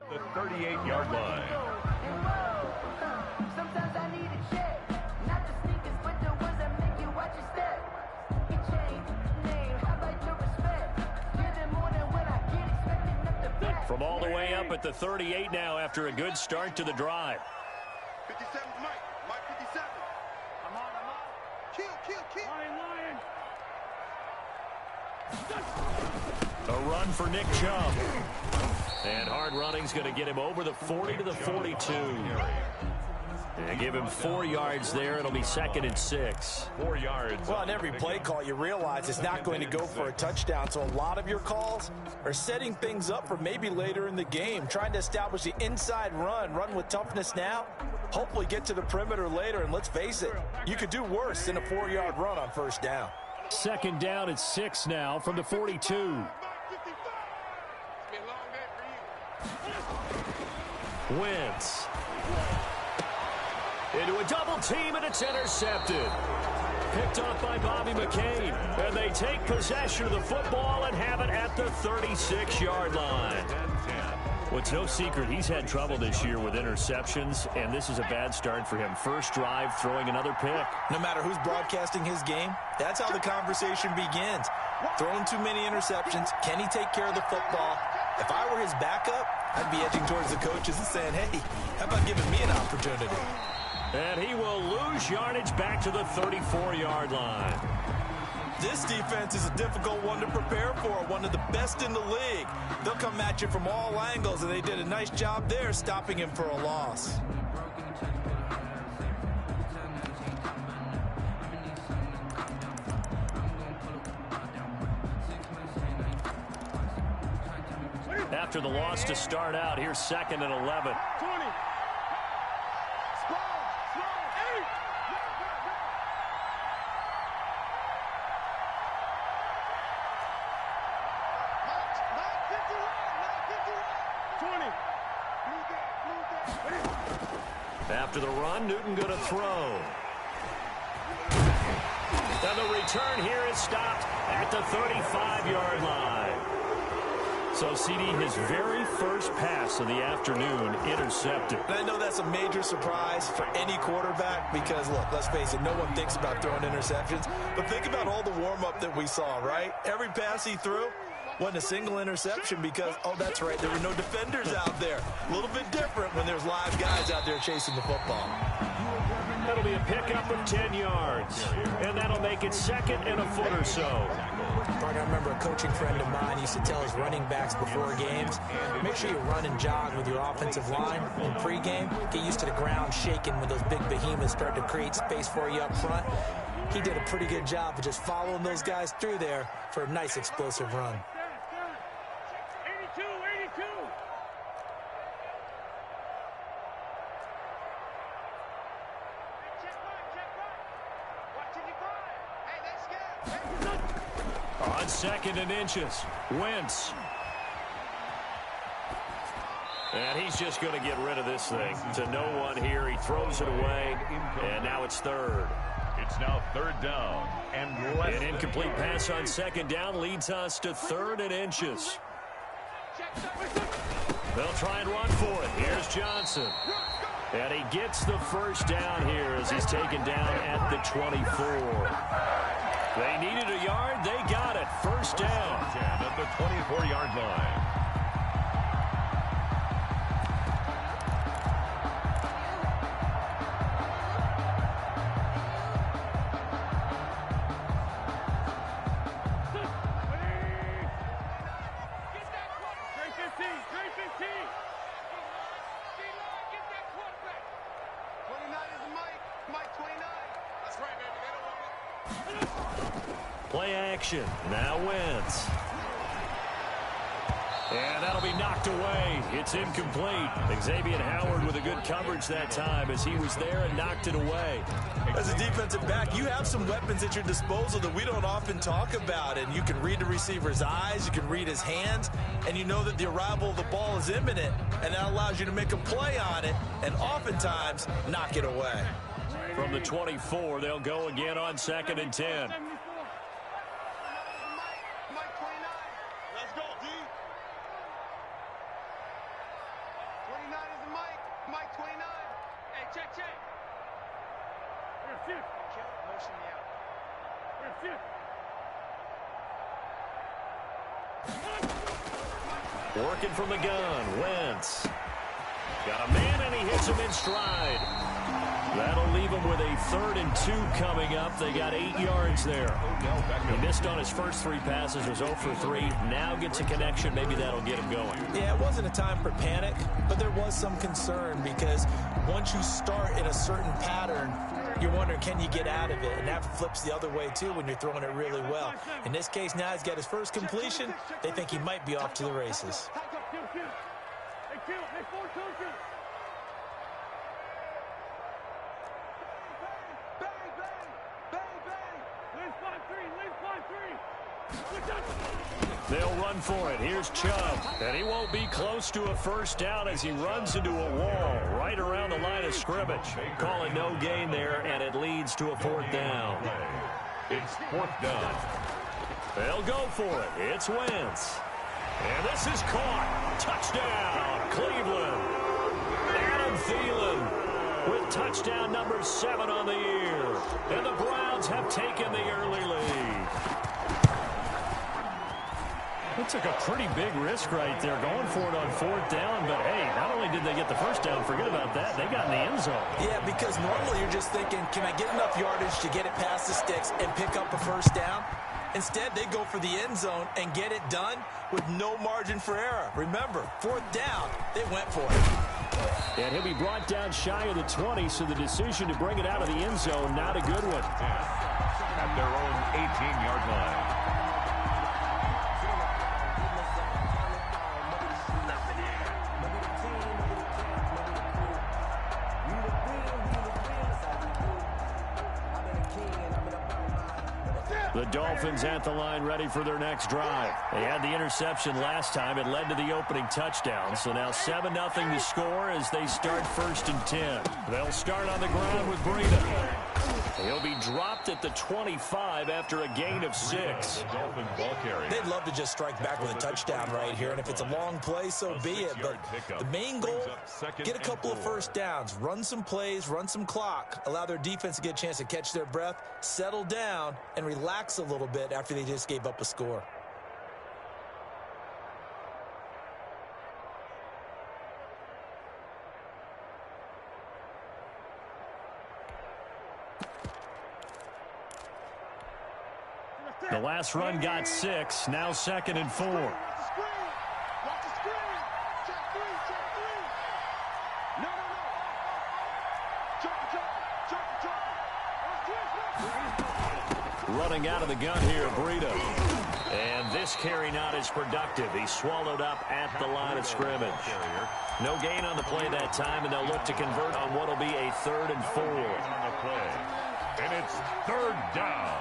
The 38-yard line. Sometimes I need a check. Not the sneakers, but the ones that make you watch your step. Your chain, name, how about your respect? Give them more than what I get, expecting up the back. From all the way up at the 38 now after a good start to the drive. 57, Mike 57. I'm on. Kill. A run for Nick Chubb. And hard running's going to get him over the 40 to the 42. And give him 4 yards there. It'll be 2nd and 6. 4 yards. Well, on every play call, you realize it's not going to go for a touchdown. So a lot of your calls are setting things up for maybe later in the game, trying to establish the inside run with toughness now, hopefully get to the perimeter later. And let's face it, you could do worse than a 4-yard run on first down. 2nd down at 6 now from the 42. Wentz. Into a double team, and it's intercepted. Picked off by Bobby McCain. And they take possession of the football and have it at the 36-yard line. Well, it's no secret he's had trouble this year with interceptions, and this is a bad start for him. First drive, throwing another pick. No matter who's broadcasting his game, that's how the conversation begins. Throwing too many interceptions. Can he take care of the football? If I were his backup, I'd be edging towards the coaches and saying, hey, how about giving me an opportunity? And he will lose yardage back to the 34-yard line. This defense is a difficult one to prepare for, one of the best in the league. They'll come at you from all angles, and they did a nice job there stopping him for a loss. After the loss to start out, here's 2nd and 11. 20. After the run, Newton going to throw. And the return here is stopped at the 35-yard line. So, CD, his very first pass of the afternoon intercepted. And I know that's a major surprise for any quarterback because, look, let's face it, no one thinks about throwing interceptions. But think about all the warm-up that we saw, right? Every pass he threw wasn't a single interception because, oh, that's right, there were no defenders out there. A little bit different when there's live guys out there chasing the football. That'll be a pickup of 10 yards. And that'll make it 2nd and a foot or so. Mark, I remember a coaching friend of mine used to tell his running backs before games, make sure you run and jog with your offensive line in pregame. Get used to the ground shaking when those big behemoths start to create space for you up front. He did a pretty good job of just following those guys through there for a nice explosive run. On 2nd and inches, Wentz. And he's just going to get rid of this thing to no one here. He throws it away, and now it's 3rd. It's now 3rd down and less. An incomplete pass on 2nd down leads us to 3rd and inches. They'll try and run for it. Here's Johnson. And he gets the first down here as he's taken down at the 24. They needed a yard. They got it. First down. At the 24-yard line. Play action. Now Wentz. And that'll be knocked away. It's incomplete. Xavier Howard with a good coverage that time as he was there and knocked it away. As a defensive back, you have some weapons at your disposal that we don't often talk about. And you can read the receiver's eyes, you can read his hands, and you know that the arrival of the ball is imminent. And that allows you to make a play on it and oftentimes knock it away. From the 24, they'll go again on 2nd and 10. Mike. Mike 29. Hey, check. Motion me out. Working from the gun, Wentz. Got a man, and he hits him in stride. That'll leave him with a 3rd and 2 coming up. They got 8 yards there. He missed on his first 3 passes, was 0 for 3. Now gets a connection. Maybe that'll get him going. Yeah, it wasn't a time for panic, but there was some concern because once you start in a certain pattern, you're wondering, can you get out of it? And that flips the other way, too, when you're throwing it really well. In this case, now he's got his first completion. They think he might be off to the races. They'll run for it. Here's Chubb. And he won't be close to a first down as he runs into a wall right around the line of scrimmage. Calling no gain there, and it leads to a 4th down. It's 4th down. They'll go for it. It's Wentz. And this is caught. Touchdown, Cleveland. Adam Thielen with touchdown number 7 on the year. And the Browns have taken the early lead. It took a pretty big risk right there going for it on 4th down, but hey, not only did they get the first down, forget about that, they got in the end zone. Yeah, because normally you're just thinking, can I get enough yardage to get it past the sticks and pick up a first down? Instead, they go for the end zone and get it done with no margin for error. Remember, 4th down, they went for it. And he'll be brought down shy of the 20, so the decision to bring it out of the end zone, not a good one. At their own 18-yard line. The Dolphins at the line ready for their next drive. They had the interception last time. It led to the opening touchdown. So now 7-0 to score as they start 1st and 10. They'll start on the ground with Breida. He'll be dropped at the 25 after a gain of 6. They'd love to just strike back with a touchdown right here, and if it's a long play, so be it. But the main goal, get a couple of first downs, run some plays, run some clock, allow their defense to get a chance to catch their breath, settle down, and relax a little bit after they just gave up a score. The last run got 6, now 2nd and 4. Watch the screen. Check 3. No. Jump. Running out of the gun here, Breida. And this carry not as productive. He's swallowed up at the line of scrimmage. No gain on the play that time, and they'll look to convert on what will be a 3rd and 4. And it's 3rd down.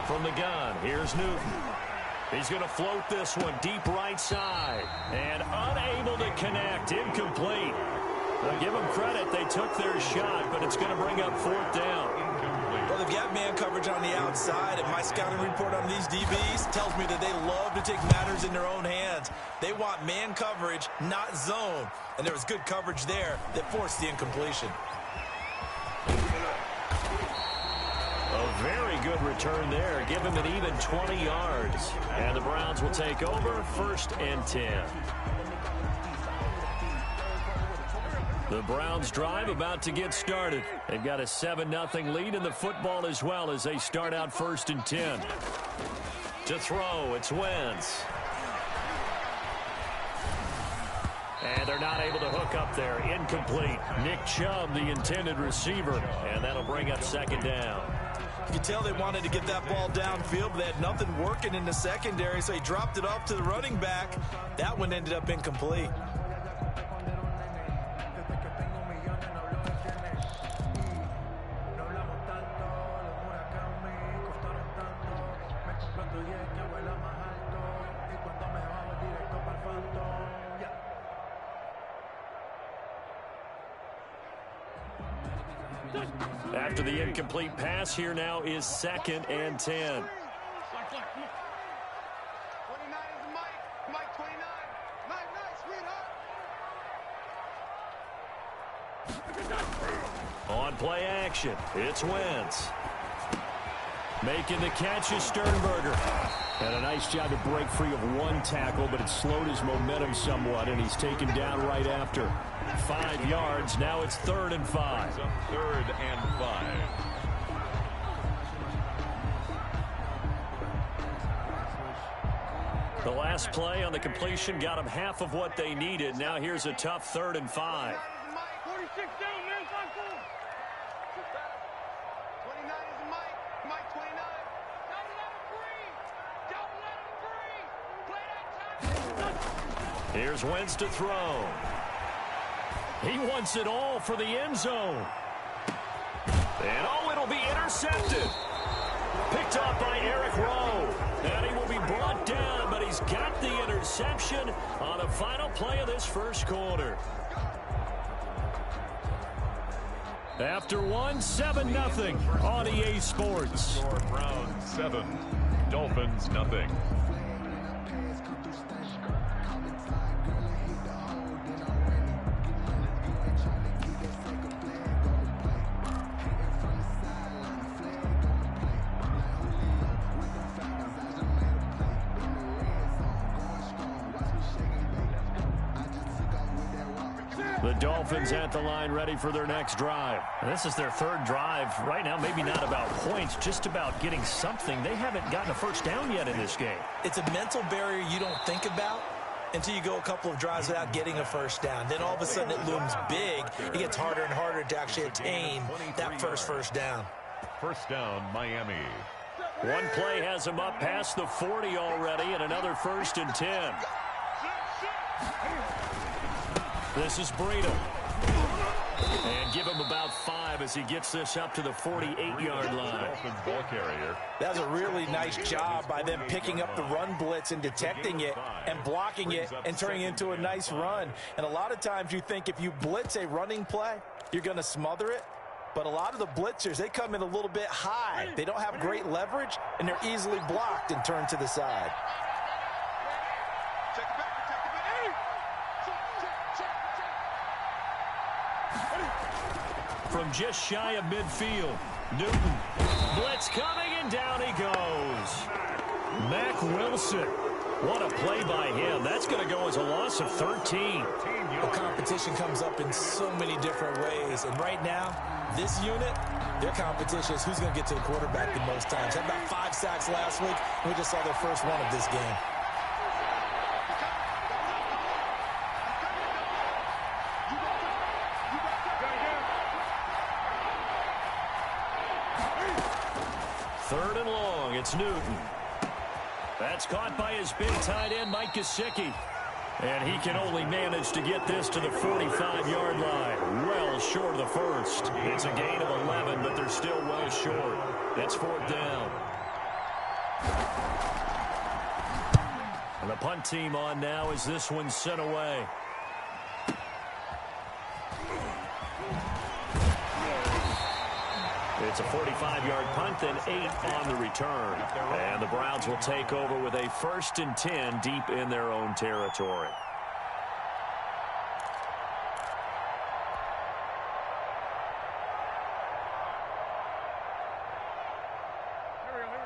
From the gun, here's Newton. He's going to float this one deep right side. And unable to connect. Incomplete. Well, give them credit. They took their shot, but it's going to bring up 4th down. Well, they've got man coverage on the outside, and my scouting report on these DBs tells me that they love to take matters in their own hands. They want man coverage, not zone. And there was good coverage there that forced the incompletion. A very good return there. Give him an even 20 yards. And the Browns will take over 1st and 10. The Browns drive about to get started. They've got a 7-0 lead in the football as well as they start out 1st and 10. To throw, it's Wentz. And they're not able to hook up there. Incomplete. Nick Chubb, the intended receiver. And that'll bring up 2nd down. You could tell they wanted to get that ball downfield, but they had nothing working in the secondary, so he dropped it off to the running back. That one ended up incomplete. After the incomplete pass, here now is 2nd and 10. 29 is Mike. Mike 29. Nice, sweetheart. On play action, it's Wentz. Making the catch is Sternberger. Had a nice job to break free of one tackle, but it slowed his momentum somewhat, and he's taken down right after. 5 yards. Now it's 3rd and 5. 3rd and 5. The last play on the completion got them half of what they needed. Now here's a tough 3rd and 5. 46 down, man. 29 is Mike. Mike 29. Don't let him breathe. Don't let him breathe. Play that time. Here's Wentz to throw. He wants it all for the end zone. And oh, it'll be intercepted. Picked off by Eric Rowe. And he will be brought down, but he's got the interception on the final play of this first quarter. After 7-0 on EA Sports. Browns 7, Dolphins nothing. The Dolphins at the line, ready for their next drive. And this is their 3rd drive. Right now, maybe not about points, just about getting something. They haven't gotten a first down yet in this game. It's a mental barrier you don't think about until you go a couple of drives without getting a first down. Then all of a sudden it looms big. It gets harder and harder to actually attain that first down. First down, Miami. One play has him up past the 40 already, and another 1st and 10. This is Breida. And give him about 5 as he gets this up to the 48-yard line. Dolphins ball carrier. That was a really nice job by them picking up the run blitz and detecting it and blocking it and turning it into a nice run. And a lot of times you think if you blitz a running play, you're going to smother it. But a lot of the blitzers, they come in a little bit high. They don't have great leverage, and they're easily blocked and turned to the side. Check it back. From just shy of midfield, Newton. Blitz coming, and down he goes. Mack Wilson. What a play by him. That's going to go as a loss of 13. The competition comes up in so many different ways. And right now, this unit, their competition is who's going to get to the quarterback the most times. Had about 5 sacks last week, and we just saw their first one of this game. Third and long, it's Newton. That's caught by his big tight end, Mike Gesicki. And he can only manage to get this to the 45-yard line. Well short of the first. It's a gain of 11, but they're still well short. It's 4th down. And the punt team on now as this one's sent away. It's a 45-yard punt, then 8 on the return. And the Browns will take over with a 1st and 10 deep in their own territory.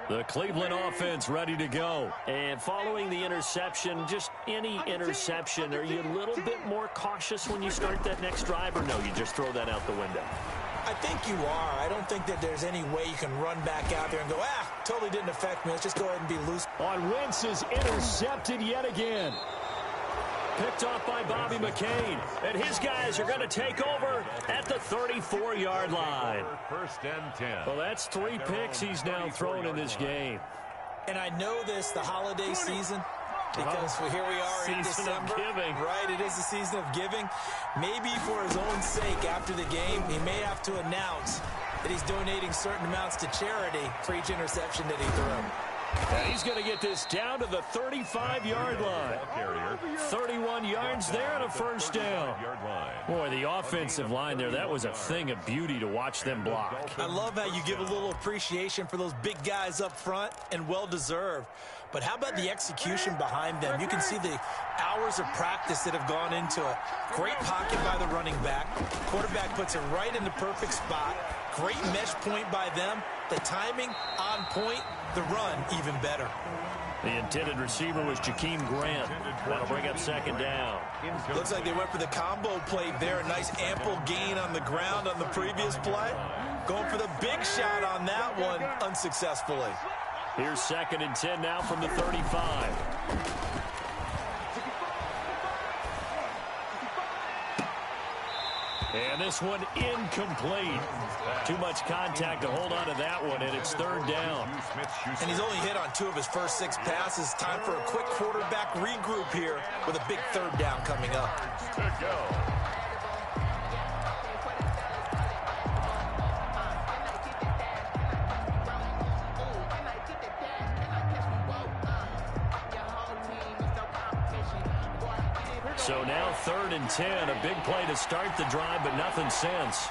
The Cleveland offense ready to go. And following the interception, just any interception, are you a little bit more cautious when you start that next drive, or no, you just throw that out the window? I think you are. I don't think that there's any way you can run back out there and go, totally didn't affect me. Let's just go ahead and be loose. On Wentz is intercepted yet again. Picked off by Bobby McCain. And his guys are going to take over at the 34-yard line. 1st and 10. Well, that's 3 picks he's now thrown in this game. And I know this, the holiday season, because here we are in December. Right, it is the season of giving. Maybe for his own sake, after the game, he may have to announce that he's donating certain amounts to charity for each interception that he threw. Yeah, he's he's going to get this down to the 35-yard line. 31 yards there and a first down. Boy, the offensive line there, that was a thing of beauty to watch them block. I love how you give a little appreciation for those big guys up front, and well-deserved. But how about the execution behind them? You can see the hours of practice that have gone into it. Great pocket by the running back. Quarterback puts it right in the perfect spot. Great mesh point by them. The timing on point. The run even better. The intended receiver was Jakeem Grant. That'll bring up second down. Looks like they went for the combo play there. A nice ample gain on the ground on the previous play. Going for the big shot on that one unsuccessfully. Here's 2nd and 10 now from the 35. And this one incomplete. Too much contact to hold on to that one, and it's 3rd down. And he's only hit on 2 of his first 6 passes. Time for a quick quarterback regroup here with a big 3rd down coming up. Good go. So now 3rd and 10, a big play to start the drive, but nothing since.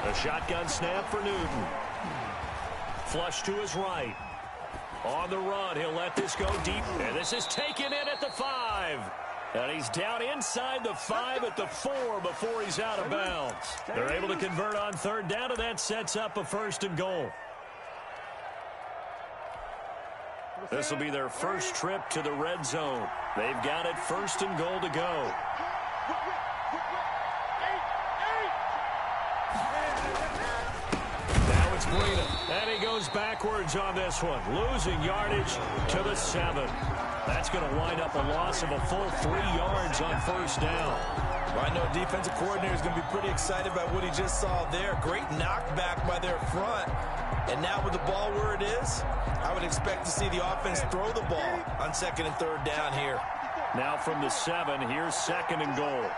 A shotgun snap for Newton. Flush to his right. On the run, he'll let this go deep. And this is taken in at the 5. And he's down inside the 5 at the 4 before he's out of bounds. They're able to convert on 3rd down, and that sets up a 1st and goal. This will be their first trip to the red zone. They've got it 1st and goal to go. Now it's Breida, and he goes backwards on this one, losing yardage to the 7. That's going to wind up a loss of a full 3 yards on 1st down. Well, I know a defensive coordinator is going to be pretty excited about what he just saw there. Great knockback by their front. And now with the ball where it is, I would expect to see the offense throw the ball on 2nd and 3rd down here. Now from the 7, here's 2nd and goal.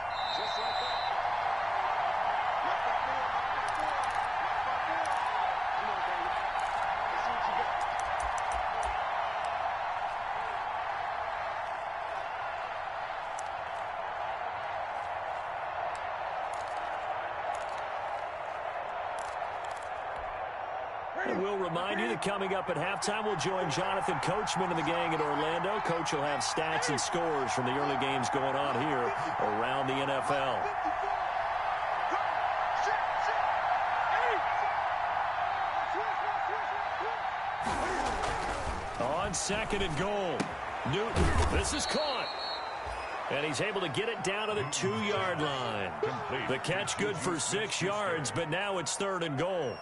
And we'll remind you that coming up at halftime, we'll join Jonathan Coachman and the gang in Orlando. Coach will have stats and scores from the early games going on here around the NFL. On 2nd and goal, Newton, this is caught. And he's able to get it down to the 2-yard line. The catch good for 6 yards, but now it's 3rd and goal.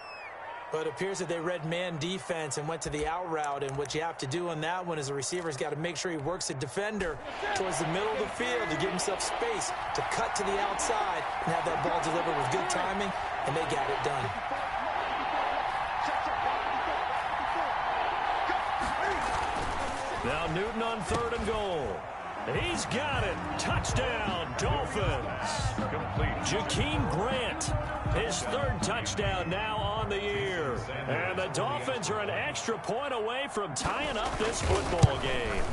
But it appears that they read man defense and went to the out route. And what you have to do on that one is the receiver's got to make sure he works the defender towards the middle of the field to give himself space to cut to the outside and have that ball delivered with good timing, and they got it done. Now Newton on 3rd and goal. He's got it. Touchdown, Dolphins. Complete. Jakeem Grant, his 3rd touchdown now on the year. And the Dolphins are an extra point away from tying up this football game.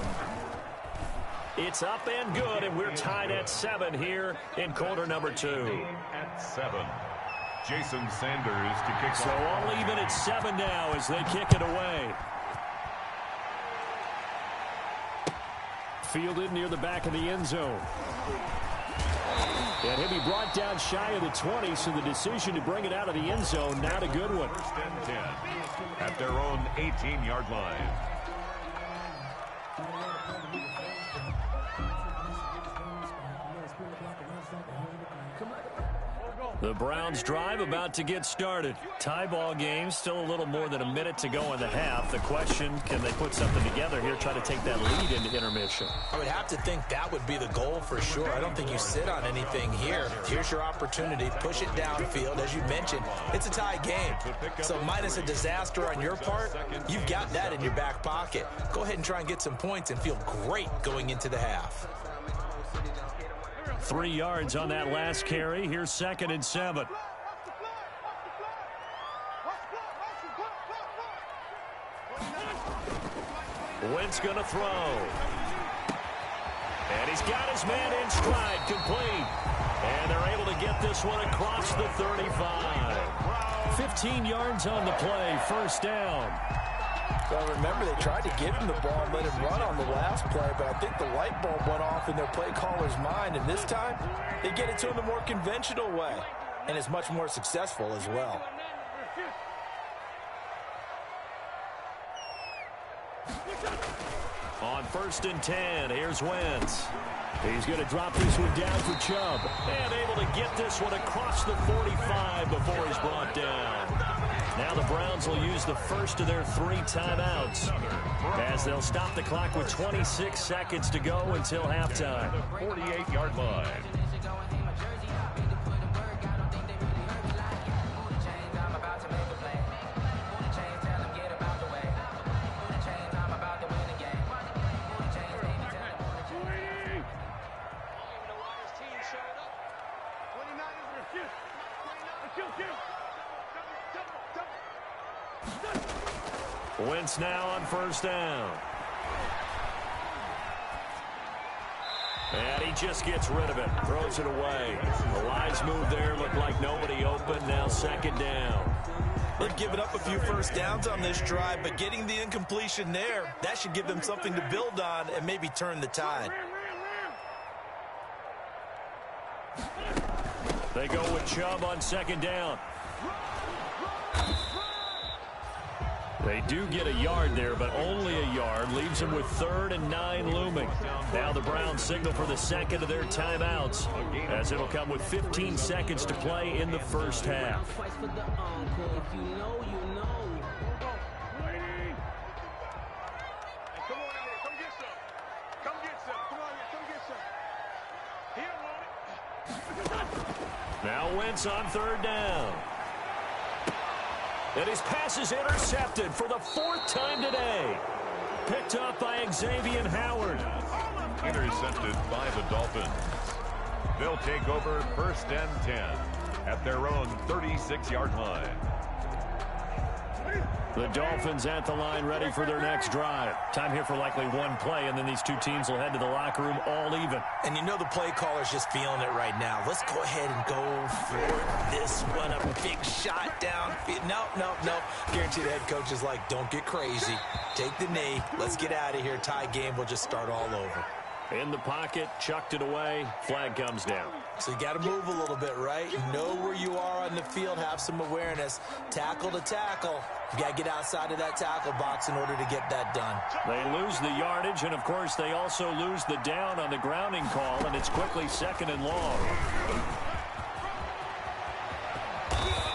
It's up and good, and we're tied at 7 here in quarter number 2. At 7. Jason Sanders to kick So off. all even at 7 now as they kick it away. Fielded near the back of the end zone. And he'll be brought down shy of the 20, so the decision to bring it out of the end zone, not a good one. 1st and 10 at their own 18-yard line. The Browns drive about to get started. Tie ball game, still a little more than a minute to go in the half. The question, can they put something together here, try to take that lead into intermission? I would have to think that would be the goal for sure. I don't think you sit on anything here. Here's your opportunity. Push it downfield. As you mentioned, it's a tie game. So minus a disaster on your part, you've got that in your back pocket. Go ahead and try and get some points and feel great going into the half. 3 yards on that last carry. Here's 2nd and 7. Wentz going to throw. And he's got his man in stride, complete. And they're able to get this one across the 35. 15 yards on the play, 1st down. Well, remember, they tried to give him the ball and let him run on the last play, but I think the light bulb went off in their play caller's mind, and this time they get it to him the more conventional way, and it's much more successful as well. On 1st and 10, here's Wentz. He's going to drop this one down for Chubb. And able to get this one across the 45 before he's brought down. Now the Browns will use the first of their 3 timeouts, as they'll stop the clock with 26 seconds to go until halftime. 48-yard line. Wentz now on 1st down. And he just gets rid of it, throws it away. The wise move there, looked like nobody open. Now 2nd down. They've given up a few 1st downs on this drive, but getting the incompletion there, that should give them something to build on and maybe turn the tide. They go with Chubb on 2nd down. They do get a yard there, but only a yard. Leaves them with 3rd and 9 looming. Now the Browns signal for the 2nd of their timeouts, as it'll come with 15 seconds to play in the 1st half. Now Wentz on 3rd down. And his pass is intercepted for the 4th time today. Picked up by Xavier Howard. Intercepted by the Dolphins. They'll take over 1st and 10 at their own 36-yard line. The Dolphins at the line, ready for their next drive. Time here for likely one play, and then these 2 teams will head to the locker room all even. And you know the play caller's just feeling it right now. Let's go ahead and go for this one. A big shot down. No. Guarantee the head coach is like, don't get crazy. Take the knee. Let's get out of here. Tie game. We'll just start all over. In the pocket, chucked it away. Flag comes down. So you got to move a little bit, right? Know where you are on the field. Have some awareness. Tackle to tackle. You got to get outside of that tackle box in order to get that done. They lose the yardage, and, of course, they also lose the down on the grounding call, and it's quickly 2nd and long.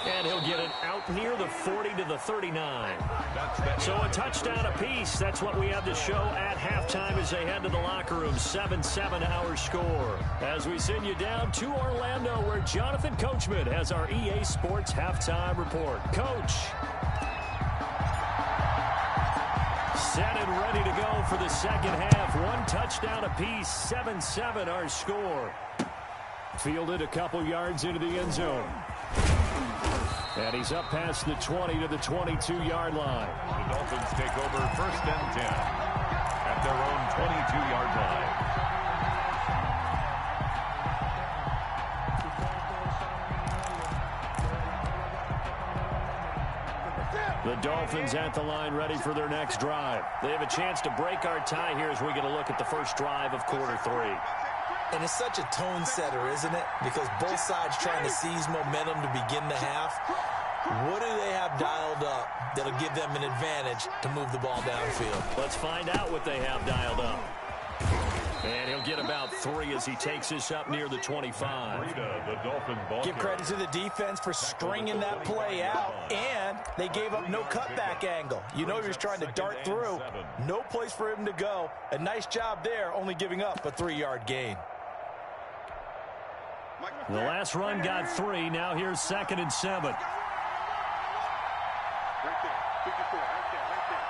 And he'll get it out near the 40 to the 39. So a touchdown apiece. That's what we have to show at halftime as they head to the locker room. 7-7 our score. As we send you down to Orlando, where Jonathan Coachman has our EA Sports halftime report. Coach. Set and ready to go for the 2nd half. 1 touchdown apiece. 7-7 our score. Fielded a couple yards into the end zone. And he's up past the 20 to the 22-yard line. The Dolphins take over 1st and 10 at their own 22-yard line. The Dolphins at the line, ready for their next drive. They have a chance to break our tie here as we get a look at the first drive of quarter 3. And it's such a tone setter, isn't it? Because both sides trying to seize momentum to begin the half. What do they have dialed up that'll give them an advantage to move the ball downfield? Let's find out what they have dialed up. And he'll get about 3 as he takes this up near the 25. Give credit to the defense for stringing that play out, and they gave up no cutback angle. You know he was trying to dart through. No place for him to go. A nice job there, only giving up a 3-yard gain. The last run got 3. Now here's 2nd and 7. Right there, 54, right there,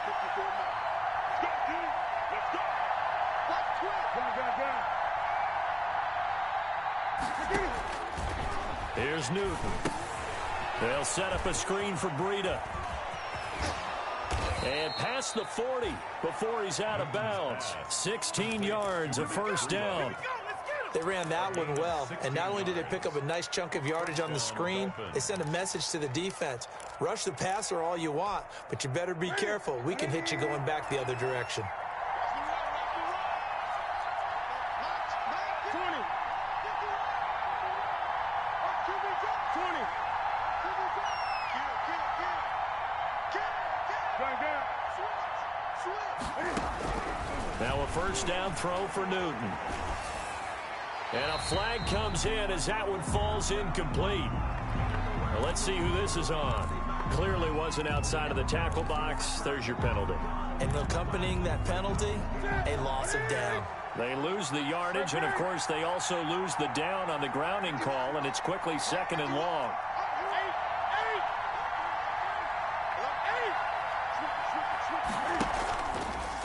54 now. Let's go, team. Let's go. Go. Here's Newton. They'll set up a screen for Breida. And past the 40 before he's out of bounds. 16 yards, a first down. They ran that one well, and not only did they pick up a nice chunk of yardage on the screen, they sent a message to the defense. Rush the passer all you want, but you better be careful. We can hit you going back the other direction. Now a first down throw for Newton. And a flag comes in as that one falls incomplete. Well, let's see who this is on. Clearly wasn't outside of the tackle box. There's your penalty. And accompanying that penalty, a loss of down. They lose the yardage, and of course they also lose the down on the grounding call, and it's quickly second and long.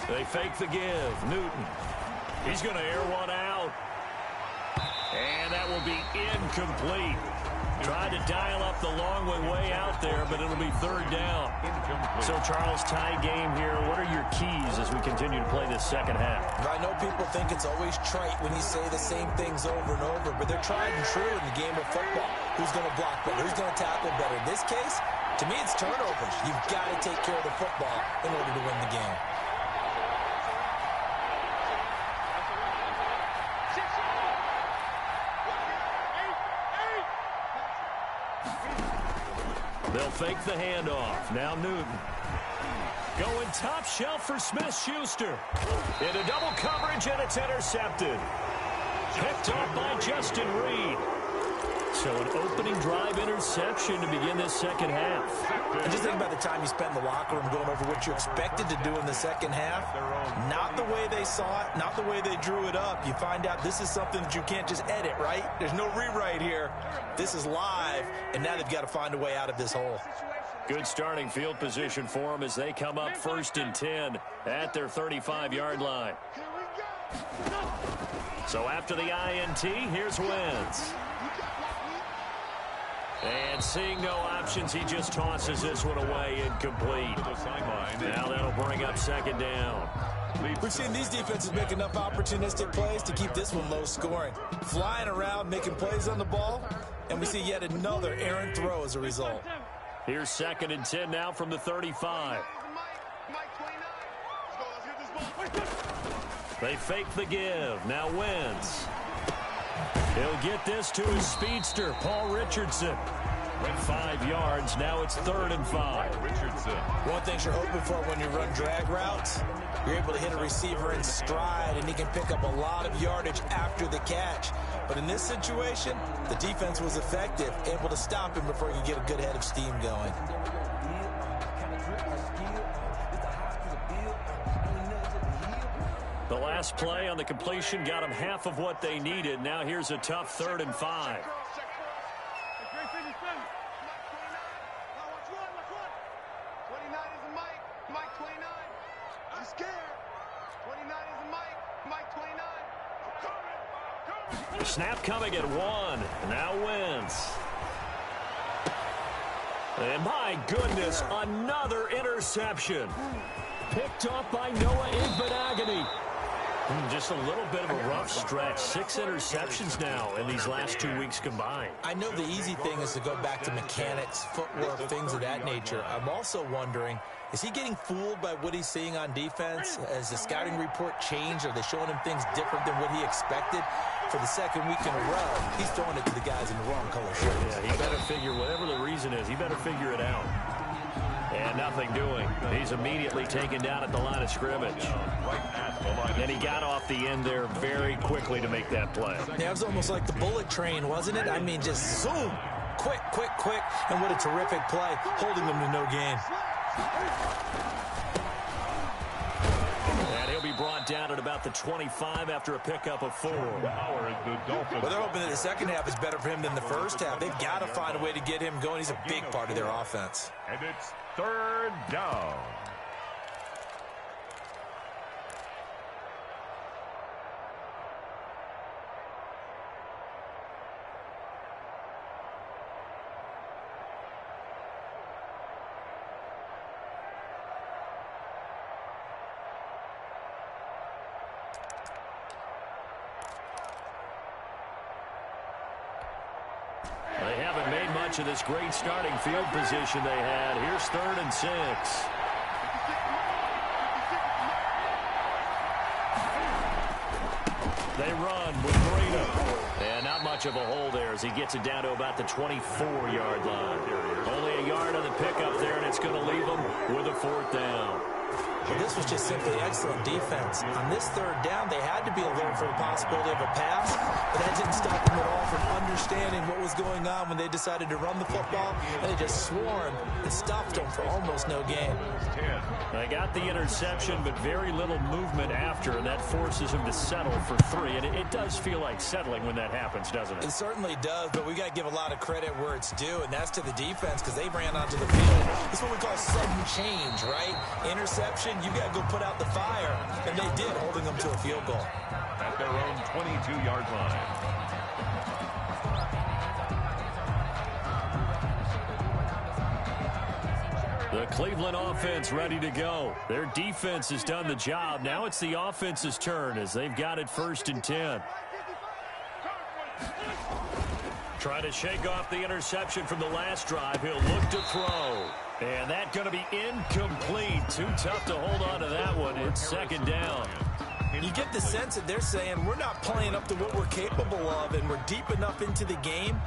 They fake the give. Newton. He's going to air one out. And that will be incomplete. Tried to dial up the long way out there, but it'll be third down. So, Charles, tie game here. What are your keys as we continue to play this second half? I know people think it's always trite when you say the same things over and over, but they're tried and true in the game of football. Who's going to block better? Who's going to tackle better? In this case, to me, it's turnovers. You've got to take care of the football in order to win the game. They'll fake the handoff. Now Newton. Going top shelf for Smith-Schuster. Into double coverage, and it's intercepted. Picked off by Justin Reed. So an opening drive interception to begin this second half. And just think about the time you spent in the locker room going over what you expected to do in the second half. Not the way they saw it, not the way they drew it up. You find out this is something that you can't just edit, right? There's no rewrite here. This is live, and now they've got to find a way out of this hole. Good starting field position for them as they come up 1st and 10 at their 35-yard line. So after the INT, here's Wentz. And seeing no options, he just tosses this one away, incomplete. Now that'll bring up second down. We've seen these defenses make enough opportunistic plays to keep this one low scoring. Flying around, making plays on the ball, and we see yet another errant throw as a result. Here's 2nd and 10 now from the 35. They fake the give. Now Wentz. He'll get this to his speedster, Paul Richardson. With 5 yards, now it's 3rd and 5. Richardson. One thing you're hoping for when you run drag routes, you're able to hit a receiver in stride, and he can pick up a lot of yardage after the catch. But in this situation, the defense was effective, able to stop him before he could get a good head of steam going. The last play on the completion got them half of what they needed. Now here's a tough 3rd and 5. Snap coming at 1. Now Wentz. And my goodness, another interception. Picked off by Noah Igbenogany. Just a little bit of a rough stretch. 6 interceptions now in these last 2 weeks combined. I know the easy thing is to go back to mechanics, footwork, things of that nature. I'm also wondering, is he getting fooled by what he's seeing on defense? Has the scouting report changed? Are they showing him things different than what he expected? For the second week in a row, he's throwing it to the guys in the wrong color shirts. Yeah, he better figure, whatever the reason is, he better figure it out. And nothing doing. He's immediately taken down at the line of scrimmage. And he got off the end there very quickly to make that play. Yeah, it was almost like the bullet train, wasn't it? I mean, just zoom. Quick, quick, quick. And what a terrific play, holding them to no gain. And he'll be brought down at about the 25 after a pickup of 4. Well, they're hoping that the second half is better for him than the first half. They've got to find a way to get him going. He's a big part of their offense. And it's 3rd down. haven't made much of this great starting field position they had. Here's 3rd and 6. They run with Breida. And not much of a hole there as he gets it down to about the 24-yard line. Only a yard on the pickup there, and it's going to leave them with a 4th down. Well, this was just simply excellent defense. On this 3rd down, they had to be alert for the possibility of a pass, but that didn't stop them at all from understanding what was going on when they decided to run the football, and they just swarmed and stuffed them for almost no gain. They got the interception, but very little movement after, and that forces them to settle for 3. And it does feel like settling when that happens, doesn't it? It certainly does, but we got to give a lot of credit where it's due, and that's to the defense because they ran onto the field. It's what we call sudden change, right? Interception, you got to go put out the fire, and they did, holding them to a field goal. At their own 22-yard line. The Cleveland offense ready to go. Their defense has done the job. Now it's the offense's turn as they've got it 1st and 10. Trying to shake off the interception from the last drive. He'll look to throw. And that's going to be incomplete. Too tough to hold on to that one. It's 2nd down. You get the sense that they're saying we're not playing up to what we're capable of, and we're deep enough into the game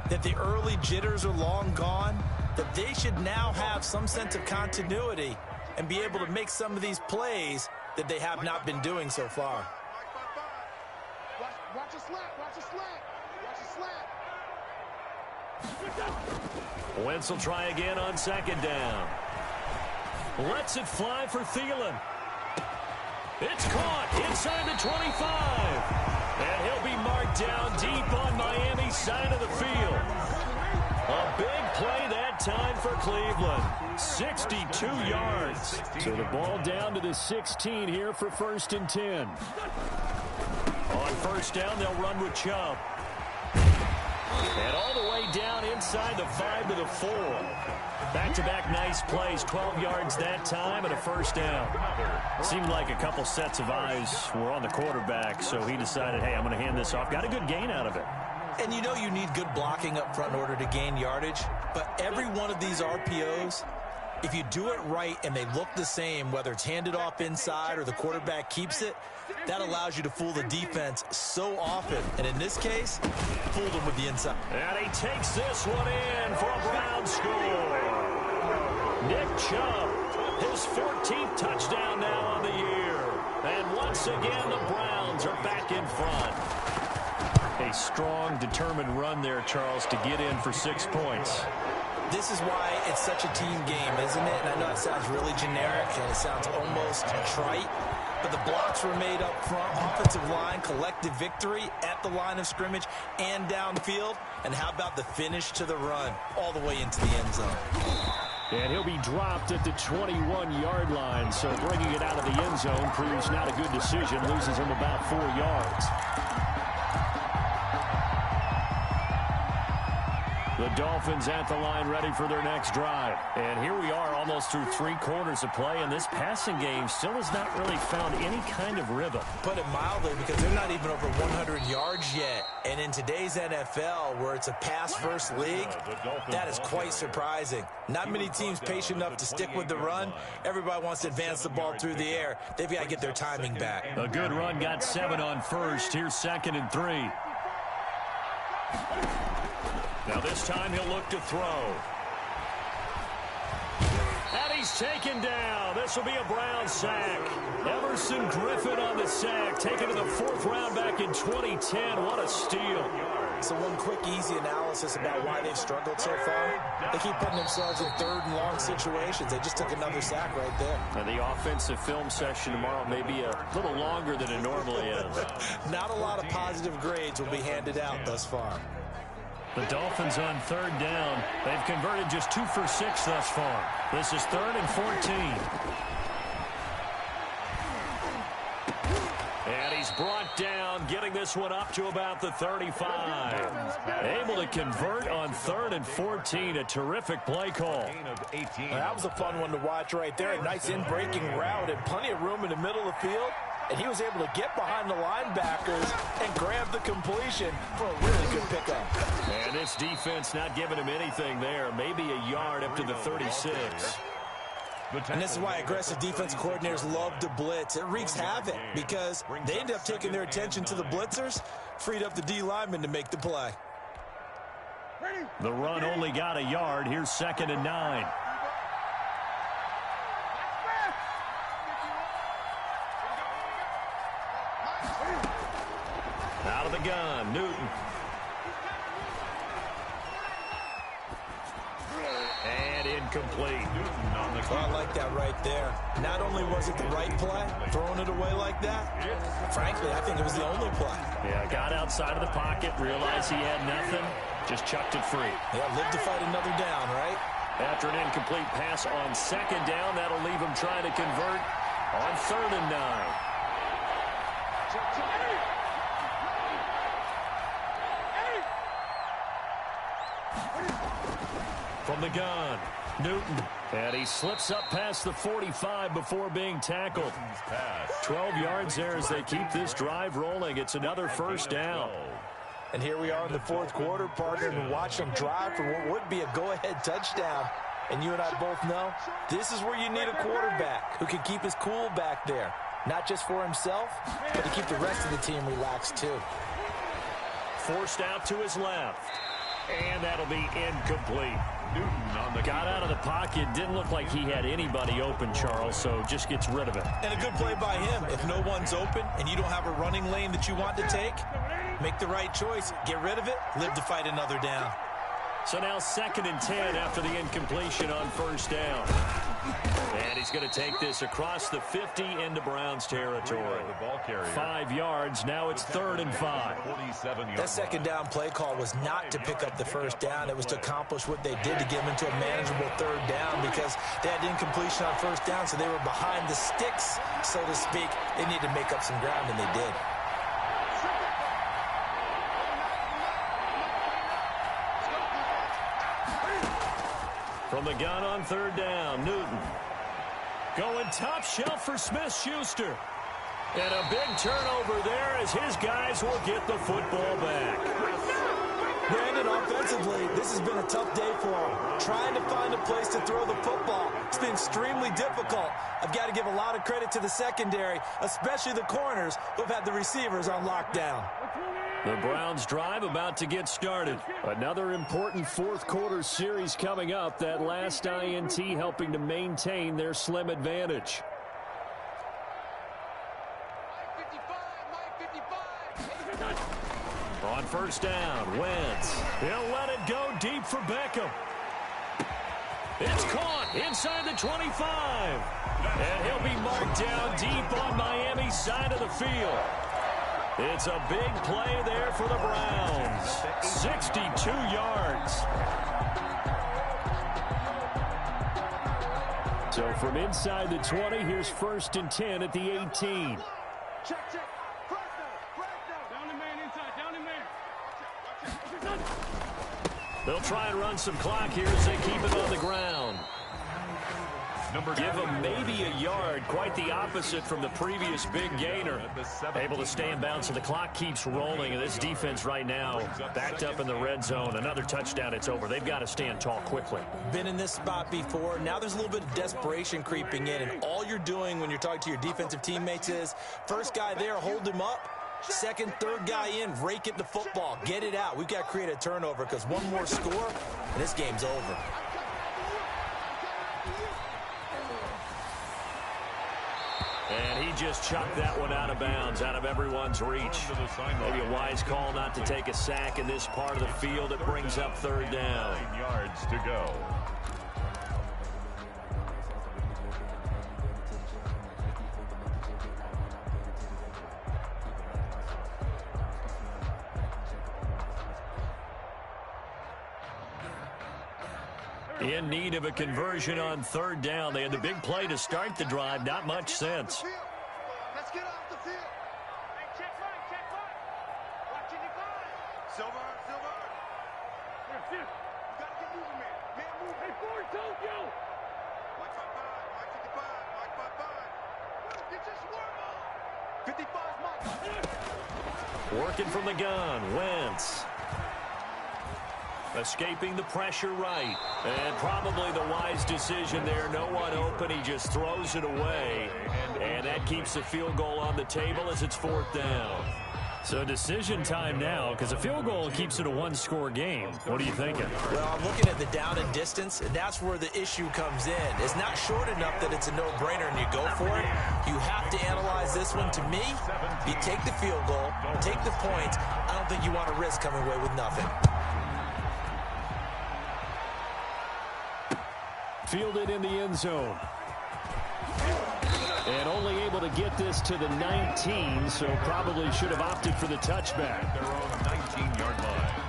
that the early jitters are long gone, that they should now have some sense of continuity and be able to make some of these plays that they have not been doing so far. Watch a slant, watch a slant, watch a slant. Wentz will try again on 2nd down. Lets it fly for Thielen. It's caught inside the 25. And he'll be marked down deep on Miami's side of the field. A big play that time for Cleveland. 62 yards. So the ball down to the 16 here for 1st and 10. On 1st down, they'll run with Chubb. And all the way down inside the 5 to the 4. Back-to-back nice plays, 12 yards that time and a 1st down. Seemed like a couple sets of eyes were on the quarterback, so he decided, hey, I'm going to hand this off. Got a good gain out of it. And you know you need good blocking up front in order to gain yardage, but every one of these RPOs, if you do it right and they look the same, whether it's handed off inside or the quarterback keeps it, that allows you to fool the defense so often. And in this case, fooled them with the inside. And he takes this one in for a Brown score. Nick Chubb, his 14th touchdown now on the year. And once again, the Browns are back in front. A strong, determined run there, Charles, to get in for 6 points. This is why it's such a team game, isn't it? And I know it sounds really generic and it sounds almost trite, but the blocks were made up front. Offensive line, collective victory at the line of scrimmage and downfield. And how about the finish to the run all the way into the end zone? And he'll be dropped at the 21-yard line, so bringing it out of the end zone proves not a good decision. Loses him about 4 yards. The Dolphins at the line ready for their next drive. And here we are almost through 3 quarters of play, and this passing game still has not really found any kind of rhythm. Put it mildly, because they're not even over 100 yards yet. And in today's NFL, where it's a pass-first league, that is quite surprising. Not many teams patient enough to stick with the run. Everybody wants to advance the ball through the air. They've got to get their timing back. A good run got 7 on 1st. Here's 2nd and 3. Now this time he'll look to throw. And he's taken down. This will be a Brown sack. Everson Griffin on the sack, taken to the 4th round back in 2010. What a steal. So one quick, easy analysis about why they've struggled so far. They keep putting themselves in 3rd and long situations. They just took another sack right there. And the offensive film session tomorrow may be a little longer than it normally is. Not a lot of positive grades will be handed out thus far. The Dolphins on 3rd down. They've converted just 2 for 6 thus far. This is 3rd and 14. And he's brought down, getting this one up to about the 35. Able to convert on 3rd and 14. A terrific play call. That was a fun one to watch right there. A nice in-breaking route and plenty of room in the middle of the field. and he was able to get behind the linebackers and grab the completion for a really good pickup. And this defense not giving him anything there. Maybe a yard up to the 36. And this is why aggressive defense coordinators love to blitz. It wreaks havoc because they end up taking their attention to the blitzers, freed up the D lineman to make the play. The run only got a yard. Here's 2nd and 9. Out of the gun, Newton. And incomplete. Oh, I like that right there. Not only was it the right play, throwing it away like that, frankly, I think it was the only play. Yeah, got outside of the pocket, realized he had nothing, just chucked it free. Yeah, live to fight another down, right? After an incomplete pass on 2nd down, that'll leave him trying to convert on 3rd and 9. From the gun, Newton. And he slips up past the 45 before being tackled. 12 yards there as they keep this drive rolling. It's another 1st down. And here we are in the 4th quarter, partner, and watch them drive for what would be a go-ahead touchdown. And you and I both know this is where you need a quarterback who can keep his cool back there. Not just for himself, but to keep the rest of the team relaxed too. Forced out to his left. And that'll be incomplete. Newton on the got out of the pocket. Didn't look like he had anybody open, Charles, so just gets rid of it. And a good play by him. If no one's open and you don't have a running lane that you want to take, make the right choice. Get rid of it. Live to fight another down. So now 2nd and 10 after the incompletion on 1st down. And he's going to take this across the 50 into Browns territory. 5 yards. Now it's 3rd and 5. That 2nd down play call was not to pick up the 1st down. It was to accomplish what they did to get them into a manageable 3rd down because they had incompletion on 1st down, so they were behind the sticks, so to speak. They needed to make up some ground, and they did. From the gun on 3rd down, Newton. Going top shelf for Smith-Schuster. And a big turnover there as his guys will get the football back. Brandon, offensively, this has been a tough day for him. Trying to find a place to throw the football. It's been extremely difficult. I've got to give a lot of credit to the secondary, especially the corners who have had the receivers on lockdown. The Browns drive about to get started. Another important 4th quarter series coming up. That last INT helping to maintain their slim advantage. On 1st down, Wentz. He'll let it go deep for Beckham. It's caught inside the 25. And he'll be marked down deep on Miami's side of the field. It's a big play there for the Browns. 62 yards. So from inside the 20, here's 1st and 10 at the 18. Check. Crack down. Down the man inside. Down the man. They'll try and run some clock here as they keep it on the ground. Give him maybe a yard, quite the opposite from the previous big gainer. Able to stay in bounds, so the clock keeps rolling, and this defense right now backed up in the red zone. Another touchdown, it's over. They've got to stand tall quickly. Been in this spot before. Now there's a little bit of desperation creeping in, and all you're doing when you're talking to your defensive teammates is, first guy there, hold him up. Second, third guy in, rake it the football. Get it out. We've got to create a turnover because one more score, and this game's over. And he just chucked that one out of bounds, out of everyone's reach. Maybe a wise call not to take a sack in this part of the field. It brings up 3rd down. 9 yards to go. In need of a conversion on 3rd down. They had the big play to start the drive. Not much sense. Let's get off the field. Hey, check right. Watch your divide. Silver. Here. You got to get moving, man. Man, move. Hey, Ford, told you. Watch my divide. Watch my divide. Get your swarm on. Working from the gun, Wentz. Escaping the pressure right. And probably the wise decision there. No one open. He just throws it away. And that keeps the field goal on the table as it's 4th down. So decision time now, because a field goal keeps it a one-score game. What are you thinking? Well, I'm looking at the down and distance, and that's where the issue comes in. It's not short enough that it's a no-brainer and you go for it. You have to analyze this one. To me, you take the field goal, take the points. I don't think you want to risk coming away with nothing. Fielded in the end zone. And only able to get this to the 19, so probably should have opted for the touchback. Their own 19-yard line.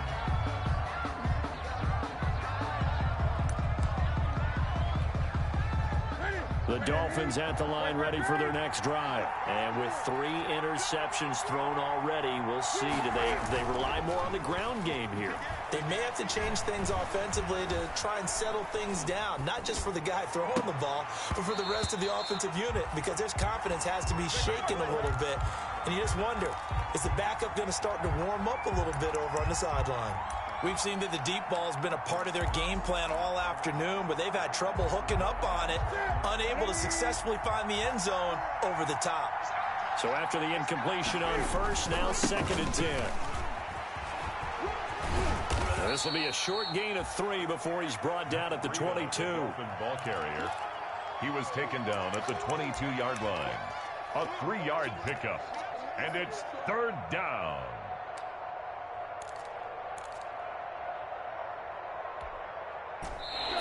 The Dolphins at the line ready for their next drive. And with 3 interceptions thrown already, we'll see. Do they rely more on the ground game here? They may have to change things offensively to try and settle things down, not just for the guy throwing the ball, but for the rest of the offensive unit, because their confidence has to be shaken a little bit. And you just wonder, is the backup going to start to warm up a little bit over on the sideline? We've seen that the deep ball has been a part of their game plan all afternoon, but they've had trouble hooking up on it, unable to successfully find the end zone over the top. So after the incompletion on first, now 2nd and 10. This will be a short gain of 3 before he's brought down at the 22. Ball carrier. He was taken down at the 22-yard line. A 3-yard pickup. And it's 3rd down.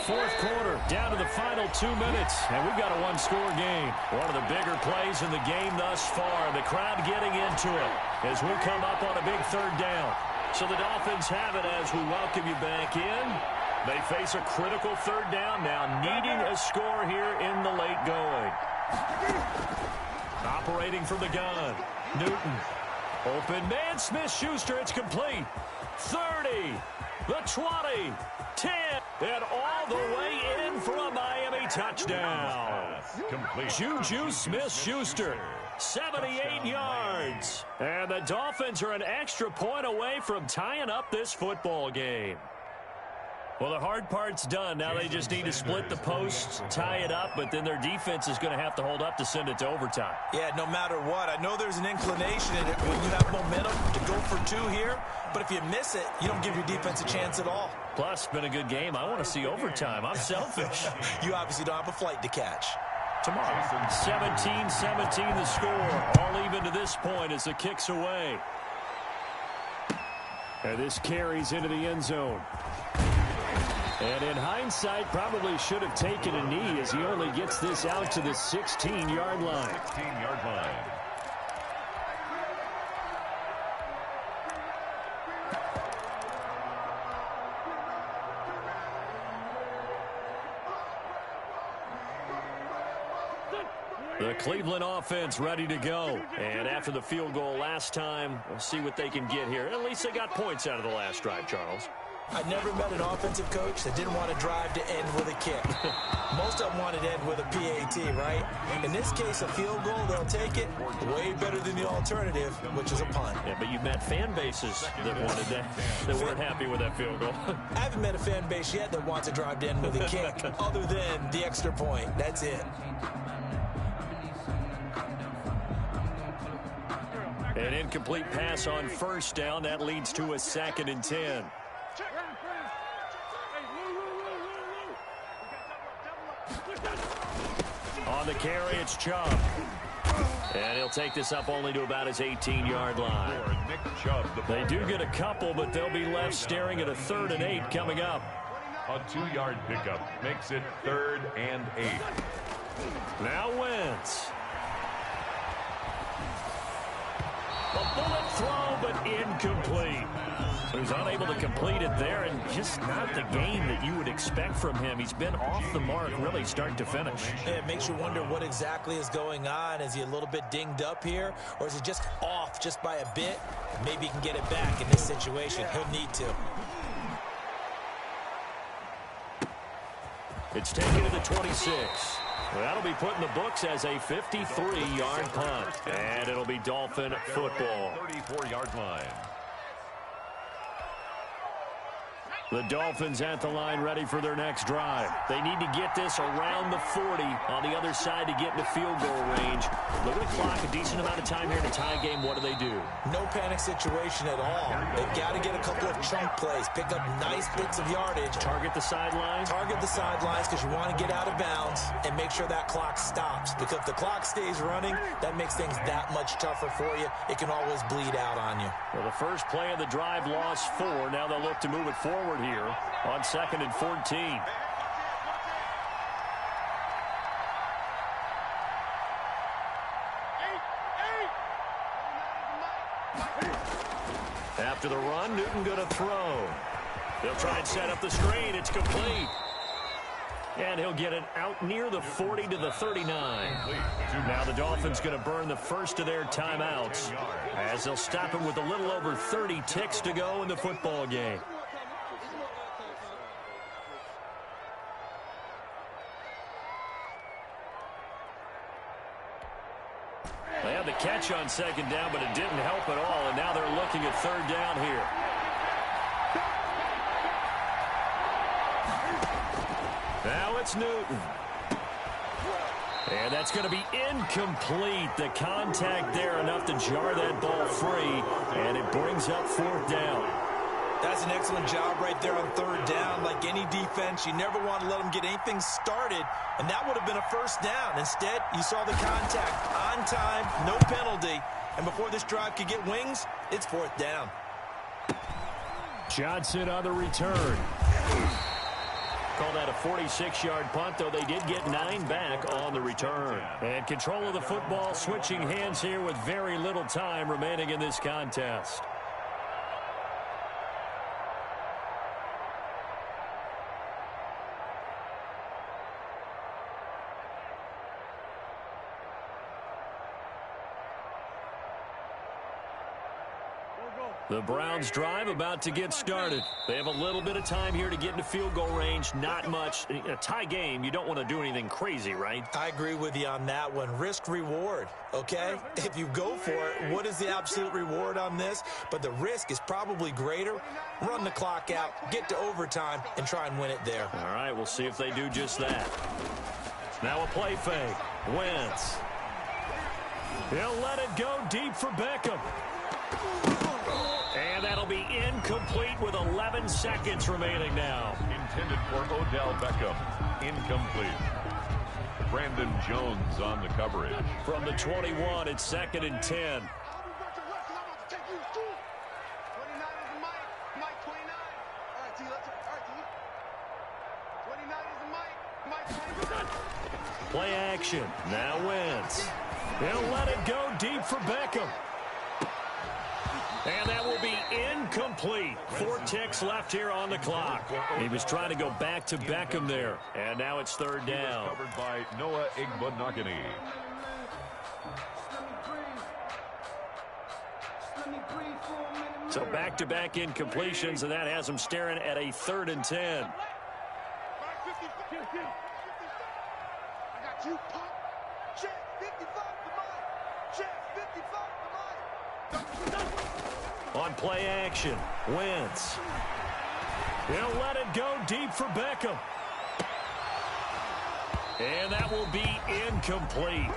Fourth quarter, down to the final 2 minutes, and we've got a one-score game. One of the bigger plays in the game thus far. The crowd getting into it as we come up on a big 3rd down. So the Dolphins have it as we welcome you back in. They face a critical 3rd down now, needing a score here in the late going. Operating from the gun, Newton. Open man, Smith-Schuster, it's complete. 30, the 20, 10, and all the way in for a Miami touchdown. Juju Smith-Schuster, 78 yards. And the Dolphins are an extra point away from tying up this football game. Well, the hard part's done. Now they just need to split the posts, tie it up, but then their defense is going to have to hold up to send it to overtime. Yeah, no matter what. I know there's an inclination in it when you have momentum to go for 2 here, but if you miss it, you don't give your defense a chance at all. Plus, it's been a good game. I want to see overtime. I'm selfish. You obviously don't have a flight to catch. Tomorrow, 17-17 the score. All even to this point as the kick's away. And this carries into the end zone. And in hindsight, probably should have taken a knee as he only gets this out to the 16-yard line. 16-yard line. The Cleveland offense ready to go. And after the field goal last time, we'll see what they can get here. At least they got points out of the last drive, Charles. I never met an offensive coach that didn't want to drive to end with a kick. Most of them wanted to end with a PAT, right? In this case, a field goal, they'll take it. Way better than the alternative, which is a punt. Yeah, but you've met fan bases that wanted that, that weren't happy with that field goal. I haven't met a fan base yet that wants to drive to end with a kick, other than the extra point. That's it. An incomplete pass on first down. That leads to a 2nd and 10. On the carry, it's Chubb. And he'll take this up only to about his 18-yard line. They do get a couple, but they'll be left staring at a 3rd and 8 coming up. A 2-yard pickup makes it 3rd and 8. Now Wentz. A bullet throw, but incomplete. He was unable to complete it there, and just not the game that you would expect from him. He's been off the mark really start to finish. Yeah, it makes you wonder what exactly is going on. Is he a little bit dinged up here, or is he just off just by a bit? Maybe he can get it back in this situation. He'll need to. It's taken to the 26. Well, that'll be put in the books as a 53-yard punt. And it'll be Dolphin football. 34-yard line. The Dolphins at the line ready for their next drive. They need to get this around the 40 on the other side to get into field goal range. Look at the clock, a decent amount of time here in a tie game. What do? No panic situation at all. They've got to get a couple of chunk plays, pick up nice bits of yardage. Target the sidelines? Target the sidelines because you want to get out of bounds and make sure that clock stops. Because if the clock stays running, that makes things that much tougher for you. It can always bleed out on you. Well, the first play of the drive lost 4. Now they'll look to move it forward here on 2nd and 14. After the run, Newton going to throw. They'll try and set up the screen. It's complete. And he'll get it out near the 40 to the 39. Now the Dolphins going to burn the first of their timeouts as they'll stop him with a little over 30 ticks to go in the football game. They had the catch on 2nd down, but it didn't help at all, and now they're looking at 3rd down here. Now it's Newton. And that's going to be incomplete. The contact there enough to jar that ball free, and it brings up 4th down. That's an excellent job right there on 3rd down. Like any defense, you never want to let them get anything started, and that would have been a 1st down. Instead, you saw the contact on time, no penalty, and before this drive could get wings, it's 4th down. Johnson on the return. Call that a 46-yard punt, though they did get 9 back on the return. And control of the football, switching hands here with very little time remaining in this contest. The Browns drive about to get started. They have a little bit of time here to get into field goal range. Not much. In a tie game, you don't want to do anything crazy, right? I agree with you on that one. Risk reward, okay? If you go for it, what is the absolute reward on this? But the risk is probably greater. Run the clock out, get to overtime, and try and win it there. All right, we'll see if they do just that. Now a play fake. Wentz. He'll let it go deep for Beckham. And that'll be incomplete with 11 seconds remaining now. Intended for Odell Beckham. Incomplete. Brandon Jones on the coverage. From the 21, it's 2nd and 10. Play action. Now Wentz. He'll let it go deep for Beckham. And that will be incomplete. 4 ticks left here on the clock. He was trying to go back to Beckham there. And now it's 3rd down. Covered by Noah Igbenogany. So back-to-back incompletions, and that has him staring at a 3rd and 10. On play action, Wentz. He'll let it go deep for Beckham. And that will be incomplete.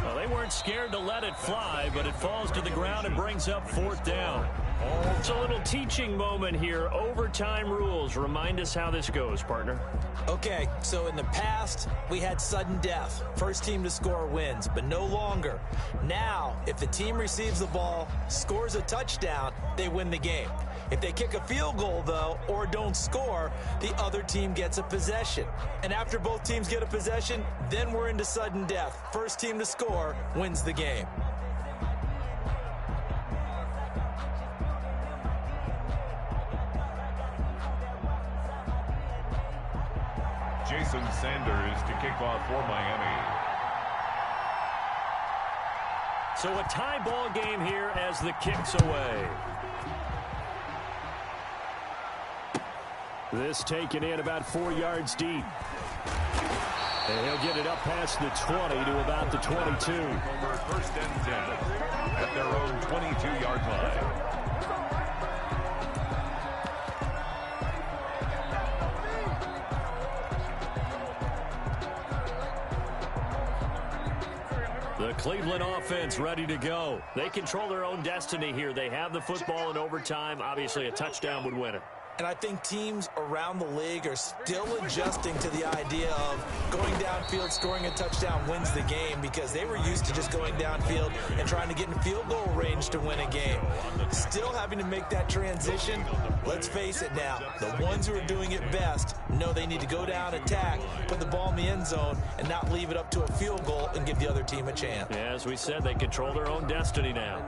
Well, they weren't scared to let it fly, but it falls to the ground and brings up 4th down. It's a little teaching moment here. Overtime rules. Remind us how this goes, partner. Okay, so in the past, we had sudden death. First team to score wins, but no longer. Now, if the team receives the ball, scores a touchdown, they win the game. If they kick a field goal, though, or don't score, the other team gets a possession. And after both teams get a possession, then we're into sudden death. First team to score wins the game. Jason Sanders to kick off for Miami. So a tie ball game here as the kick's away. This taken in about 4 yards deep. And he'll get it up past the 20 to about the 22. Over first and 10 at their own 22-yard line. The Cleveland offense ready to go. They control their own destiny here. They have the football in overtime. Obviously, a touchdown would win it. And I think teams around the league are still adjusting to the idea of going downfield, scoring a touchdown wins the game, because they were used to just going downfield and trying to get in field goal range to win a game. Still having to make that transition. Let's face it now, the ones who are doing it best know they need to go down, attack, put the ball in the end zone, and not leave it up to a field goal and give the other team a chance. Yeah, as we said, they control their own destiny now.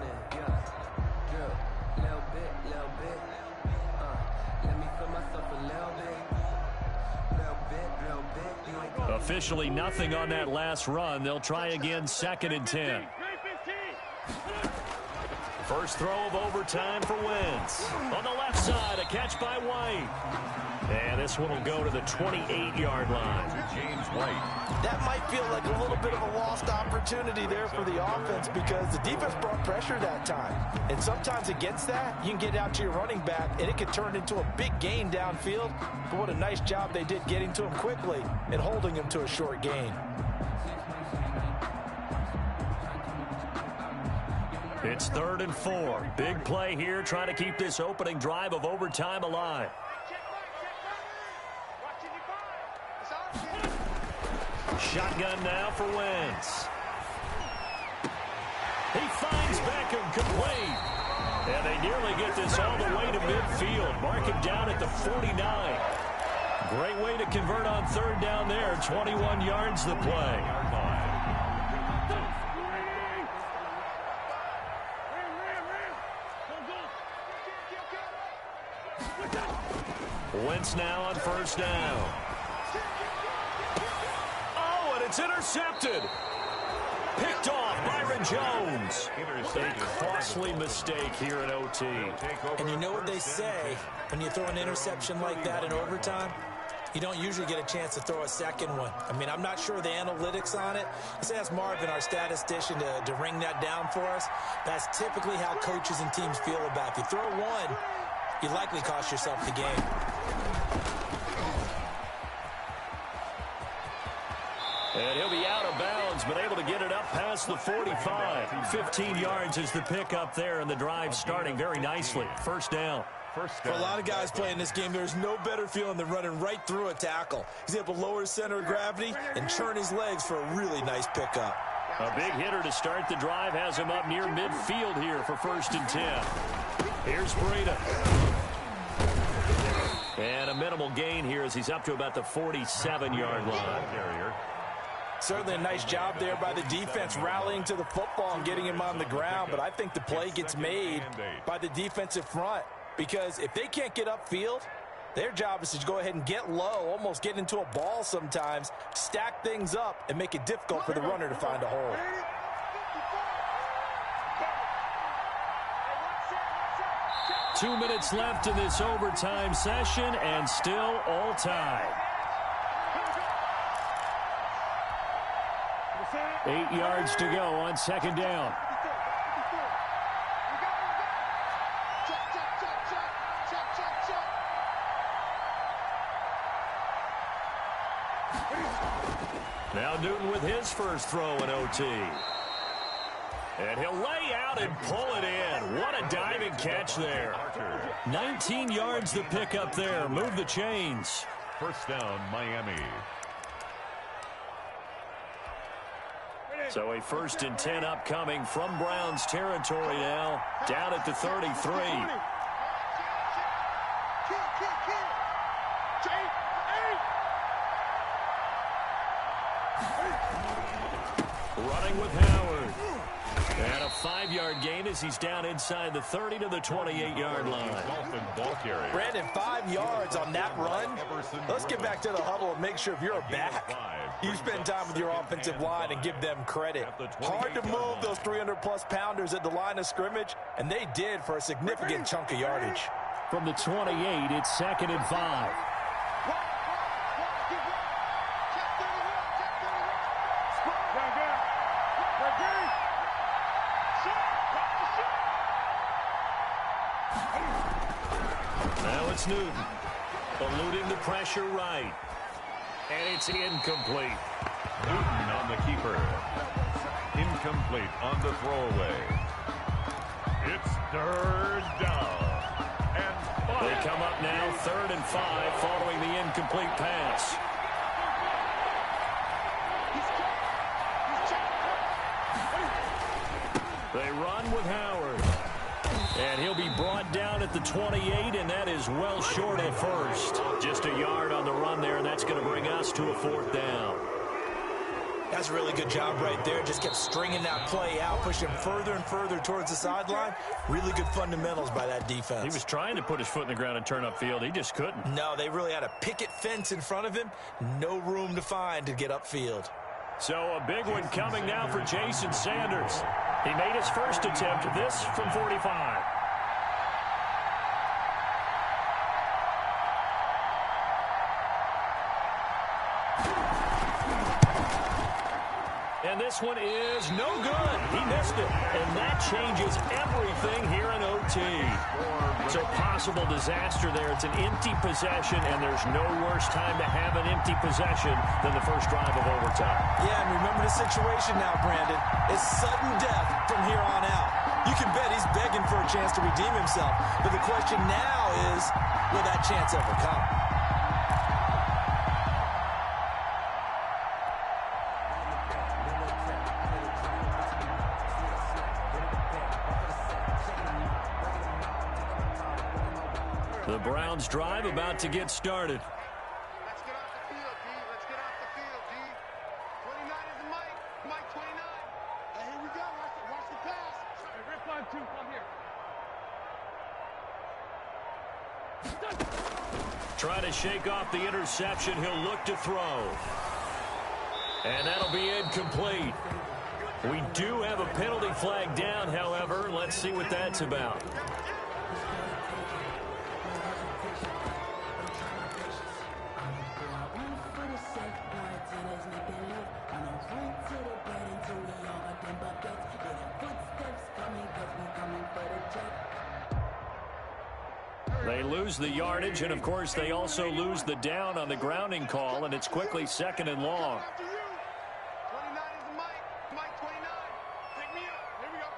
Officially nothing on that last run. They'll try again, 2nd and 10. First throw of overtime for Wentz. On the left side, a catch by White. And this one will go to the 28-yard line. James White. That might feel like a little bit of a lost opportunity there for the offense, because the defense brought pressure that time. And sometimes against that, you can get out to your running back, and it could turn into a big gain downfield. But what a nice job they did getting to him quickly and holding him to a short gain. It's 3rd and 4. Big play here, trying to keep this opening drive of overtime alive. Shotgun now for Wentz. He finds Beckham complete. And they nearly get this all the way to midfield. Mark him down at the 49. Great way to convert on 3rd down there. 21 yards the play. Wentz now on 1st down. Oh, and it's intercepted. Picked off Byron Jones. A costly mistake here in OT. And you know what they say, when you throw an interception like that in overtime, you don't usually get a chance to throw a second one. I mean, I'm not sure the analytics on it. Let's ask Marvin, our statistician, to ring that down for us. That's typically how coaches and teams feel about it. If you throw one, you likely cost yourself the game. And he'll be out of bounds, but able to get it up past the 45. 15 yards is the pickup there, and the drive starting very nicely. 1st down. For a lot of guys playing this game, there's no better feeling than running right through a tackle. He's able to lower his center of gravity and churn his legs for a really nice pickup. A big hitter to start the drive has him up near midfield here for 1st and 10. Here's Breida. And a minimal gain here as he's up to about the 47-yard line. Certainly a nice job there by the defense rallying to the football and getting him on the ground, but I think the play gets made by the defensive front, because if they can't get upfield, their job is to go ahead and get low, almost get into a ball sometimes, stack things up, and make it difficult for the runner to find a hole. Two minutes left in this overtime session, and still all tied. 8 yards to go on 2nd down. Now Newton with his first throw in OT. And he'll lay out and pull it in. What a diving catch there. 19 yards the pickup there. Move the chains. 1st down, Miami. So a 1st and 10 upcoming from Browns territory now. Down at the 33. Running with Howard. And a 5-yard gain as he's down inside the 30 to the 28-yard line. Brandon, 5 yards on that run. Let's get back to the huddle and make sure if you're a back, you spend time with your offensive line and give them credit. Hard to move those 300-plus pounders at the line of scrimmage, and they did for a significant chunk of yardage. From the 28, it's 2nd and 5. Now it's Newton. Eluding the pressure right. And it's incomplete. Newton on the keeper. Incomplete on the throwaway. It's third down. And 5. They come up now 3rd and 5 following the incomplete pass. They run with Howard. And he'll be brought down at the 28, and that is well short of first. Just a yard on the run there, and that's going to bring us to a 4th down. That's a really good job right there. Just kept stringing that play out, pushing further and further towards the sideline. Really good fundamentals by that defense. He was trying to put his foot in the ground and turn upfield. He just couldn't. No, they really had a picket fence in front of him. No room to find to get upfield. So a big one coming now for Jason Sanders. He made his first attempt, this from 45. And this one is no good. He missed it. And that changes everything here in OT. It's a possible disaster there. It's an empty possession, and there's no worse time to have an empty possession than the first drive of overtime. Yeah, and remember the situation now, Brandon. It's sudden death from here on out. You can bet he's begging for a chance to redeem himself. But the question now is, will that chance ever come? The Browns drive about to get started. Let's get off the field, D. Let's get off the field, D. 29 is the Mike. Mike 29. Hey, here we go. Watch the pass. Hey, rip 5-2. Come here. Try to shake off the interception. He'll look to throw. And that'll be incomplete. We do have a penalty flag down, however. Let's see what that's about. They lose the yardage, and of course they also lose the down on the grounding call, and it's quickly 2nd and long. After you. 29 is the Mike. Mike 29. Pick me up. Here we go.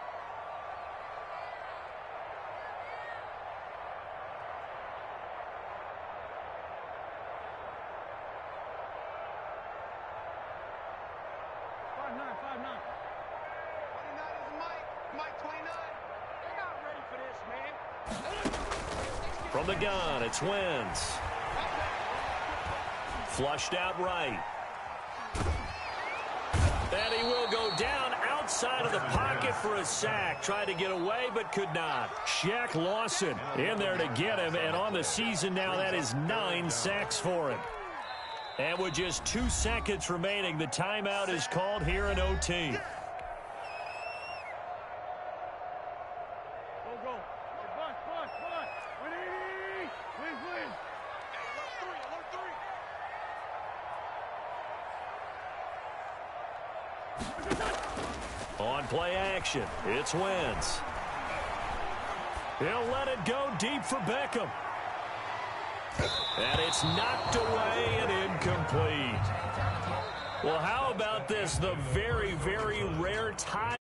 Five nine. 29 is the Mike. Mike 29. They're not ready for this, man. From the gun, it's Wentz. Flushed out right. And he will go down outside of the pocket for a sack. Tried to get away, but could not. Shaq Lawson in there to get him, and on the season now, that is 9 sacks for him. And with just 2 seconds remaining, the timeout is called here in OT. On play action, it's Wentz. He'll let it go deep for Beckham. And it's knocked away and incomplete. Well, how about this? The very, very rare time.